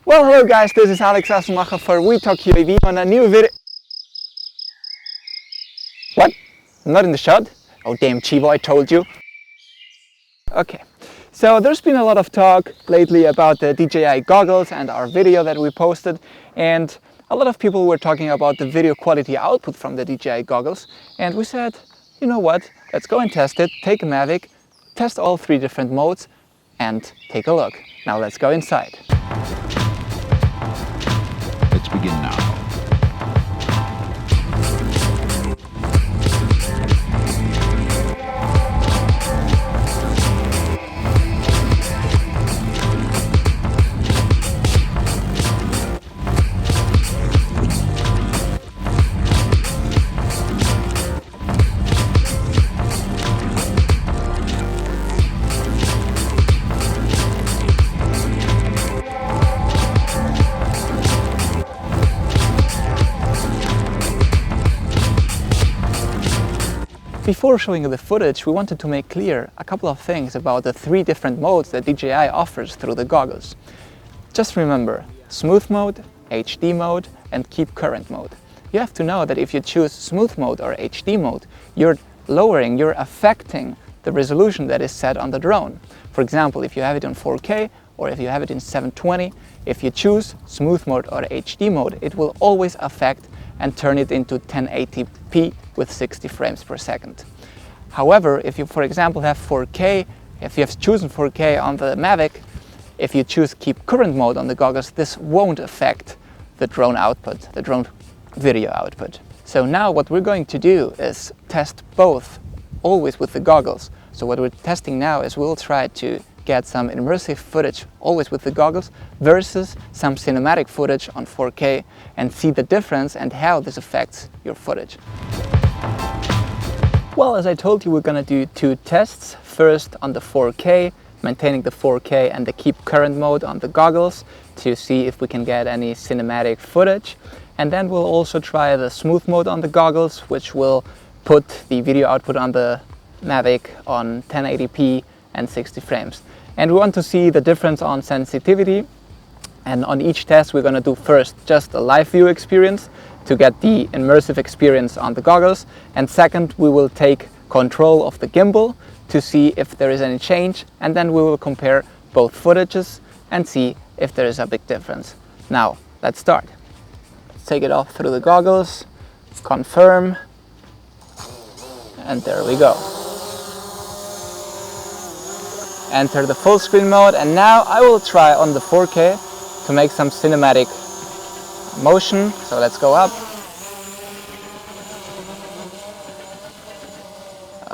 Well, hello guys, this is Alex Asselmacher for WetalkUAV on a new video. What? I'm not in the shot? Oh damn Chivo, I told you. Okay, so there's been a lot of talk lately about the DJI Goggles and our video that we posted, and a lot of people were talking about the video quality output from the DJI Goggles, and we said, you know what, let's go and test it, take a Mavic, test all 3 different modes, and take a look. Now let's go inside. Let's begin now. Before showing you the footage, we wanted to make clear a couple of things about the 3 different modes that DJI offers through the goggles. Just remember, smooth mode, HD mode, and keep current mode. You have to know that if you choose smooth mode or HD mode, you're affecting the resolution that is set on the drone. For example, if you have it in 4K or if you have it in 720, if you choose smooth mode or HD mode, it will always affect and turn it into 1080p with 60 frames per second. However, if you, for example, have 4K, if you have chosen 4K on the Mavic, if you choose keep current mode on the goggles, this won't affect the drone output, the drone video output. So now what we're going to do is test both, always with the goggles. So what we're testing now is we'll try to get some immersive footage always with the goggles versus some cinematic footage on 4K and see the difference and how this affects your footage. Well, as I told you, we're gonna do 2 tests. First on the 4K, maintaining the 4K and the keep current mode on the goggles to see if we can get any cinematic footage. And then we'll also try the smooth mode on the goggles, which will put the video output on the Mavic on 1080p and 60 frames. And we want to see the difference on sensitivity, and on each test we're going to do first just a live view experience to get the immersive experience on the goggles, and second we will take control of the gimbal to see if there is any change, and then we will compare both footages and see if there is a big difference. Now let's start. Let's take it off through the goggles, confirm, and there we go. Enter the full screen mode, and now I will try on the 4K to make some cinematic motion. So let's go up.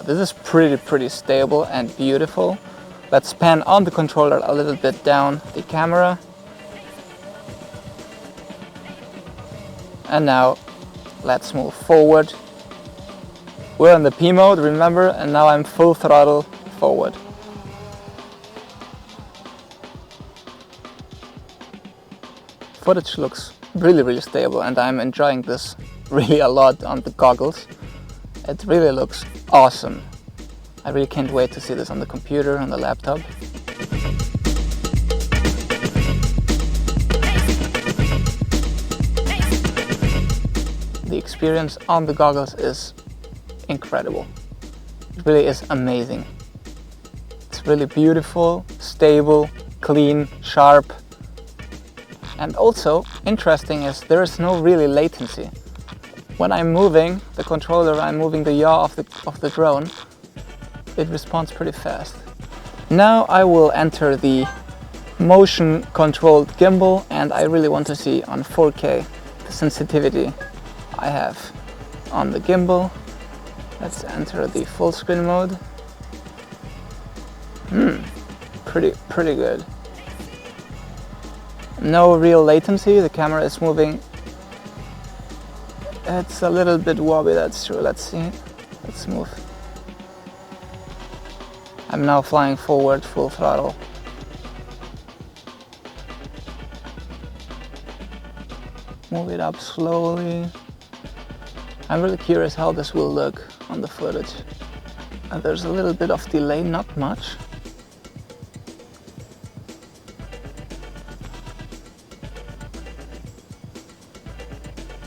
This is pretty stable and beautiful. Let's pan on the controller a little bit down the camera. And now let's move forward. We're in the P mode, remember, and now I'm full throttle forward. Footage looks really stable, and I'm enjoying this really a lot on the goggles. It really looks awesome. I really can't wait to see this on the computer, on the laptop. The experience on the goggles is incredible. It really is amazing. It's really beautiful, stable, clean, sharp. And also, interesting is there is no really latency. When I'm moving the controller, I'm moving the yaw of the drone, it responds pretty fast. Now I will enter the motion controlled gimbal, and I really want to see on 4K the sensitivity I have on the gimbal. Let's enter the full screen mode. Pretty good. No real latency, the camera is moving. It's a little bit wobbly, that's true. Let's see. Let's move. I'm now flying forward, full throttle. Move it up slowly. I'm really curious how this will look on the footage. And there's a little bit of delay, not much.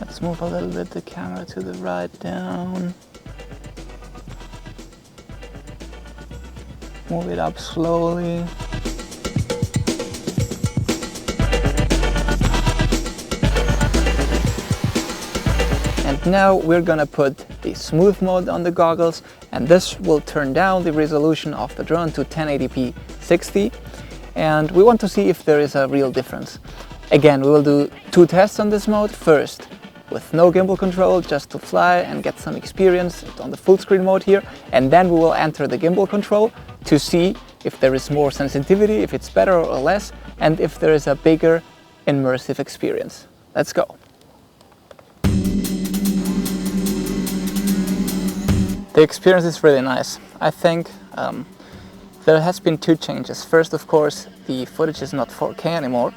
Let's move a little bit the camera to the right, down. Move it up slowly. And now we're gonna put the smooth mode on the goggles, and this will turn down the resolution of the drone to 1080p 60. And we want to see if there is a real difference. Again, we will do 2 tests on this mode. First, with no gimbal control, just to fly and get some experience on the full screen mode here. And then we will enter the gimbal control to see if there is more sensitivity, if it's better or less, and if there is a bigger immersive experience. Let's go. The experience is really nice. I think there has been 2 changes. First, of course, the footage is not 4K anymore.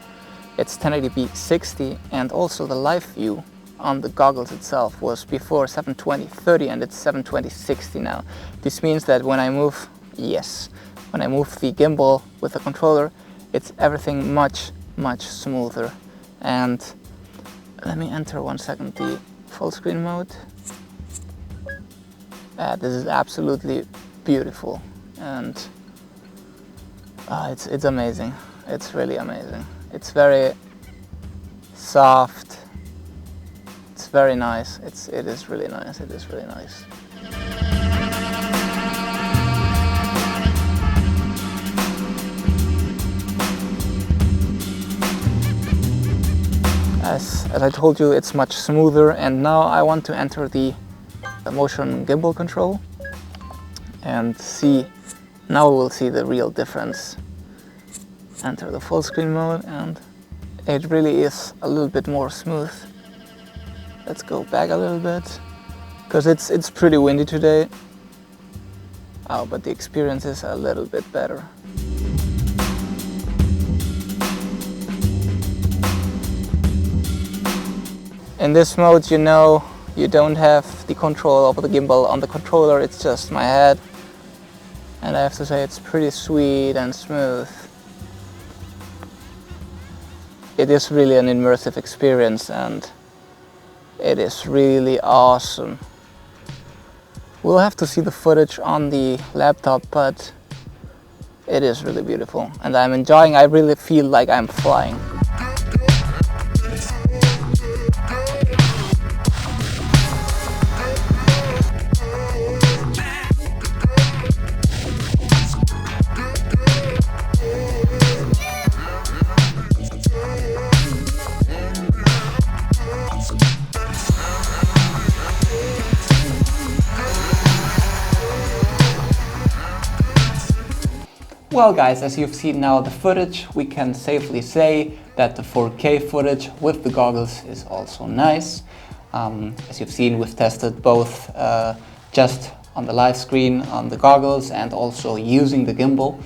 It's 1080p 60, and also the live view on the goggles itself was before 720/30 and it's 720/60 now. This means that when I move, when I move the gimbal with the controller, it's everything much smoother. And let me enter 1 second the full screen mode. This is absolutely beautiful, and it's amazing. It's really amazing. It's very soft. It's very nice. It is really nice. It is really nice. As I told you, it's much smoother, and now I want to enter the motion gimbal control and see. Now we will see the real difference. Enter the full screen mode, and it really is a little bit more smooth. Let's go back a little bit, because it's pretty windy today. Oh, but the experience is a little bit better. In this mode, you know, you don't have the control over the gimbal on the controller, it's just my head. And I have to say, it's pretty sweet and smooth. It is really an immersive experience, and it is really awesome. We'll have to see the footage on the laptop, but it is really beautiful. And I'm enjoying, I really feel like I'm flying. Well guys, as you've seen now the footage, we can safely say that the 4K footage with the goggles is also nice. As you've seen, we've tested both just on the live screen on the goggles and also using the gimbal.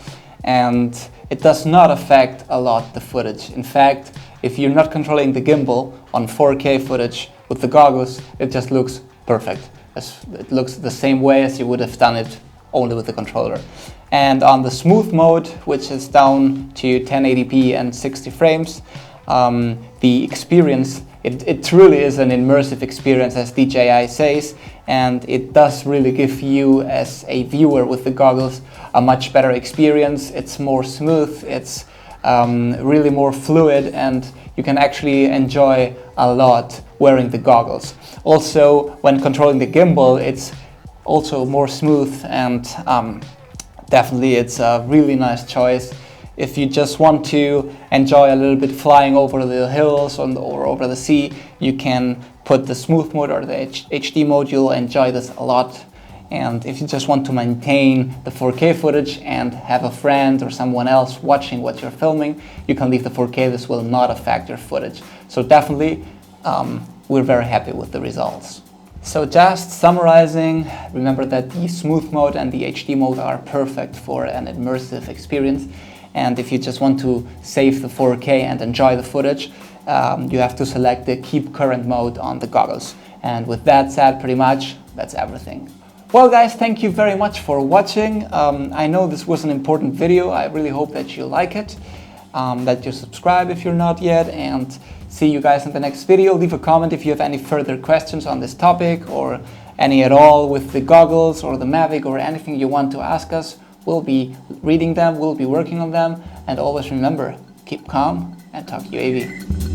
And it does not affect a lot the footage. In fact, if you're not controlling the gimbal on 4K footage with the goggles, it just looks perfect. It looks the same way as you would have done it only with the controller. And on the smooth mode, which is down to 1080p and 60 frames, the experience, it truly is an immersive experience, as DJI says, and it does really give you as a viewer with the goggles a much better experience. It's more smooth, it's really more fluid, and you can actually enjoy a lot wearing the goggles. Also, when controlling the gimbal, it's also more smooth, and definitely it's a really nice choice. If you just want to enjoy a little bit flying over the hills or over the sea, you can put the smooth mode or the HD mode. You'll enjoy this a lot. And if you just want to maintain the 4K footage and have a friend or someone else watching what you're filming, you can leave the 4K. This will not affect your footage. So definitely, we're very happy with the results. So just summarizing, remember that the smooth mode and the HD mode are perfect for an immersive experience. And if you just want to save the 4K and enjoy the footage, you have to select the keep current mode on the goggles. And with that said, pretty much, that's everything. Well guys, thank you very much for watching. I know this was an important video. I really hope that you like it. that you subscribe if you're not yet, and see you guys in the next video. Leave a comment if you have any further questions on this topic or any at all with the goggles or the Mavic or anything you want to ask us. We'll be reading them, we'll be working on them, and always remember, keep calm and talk UAV.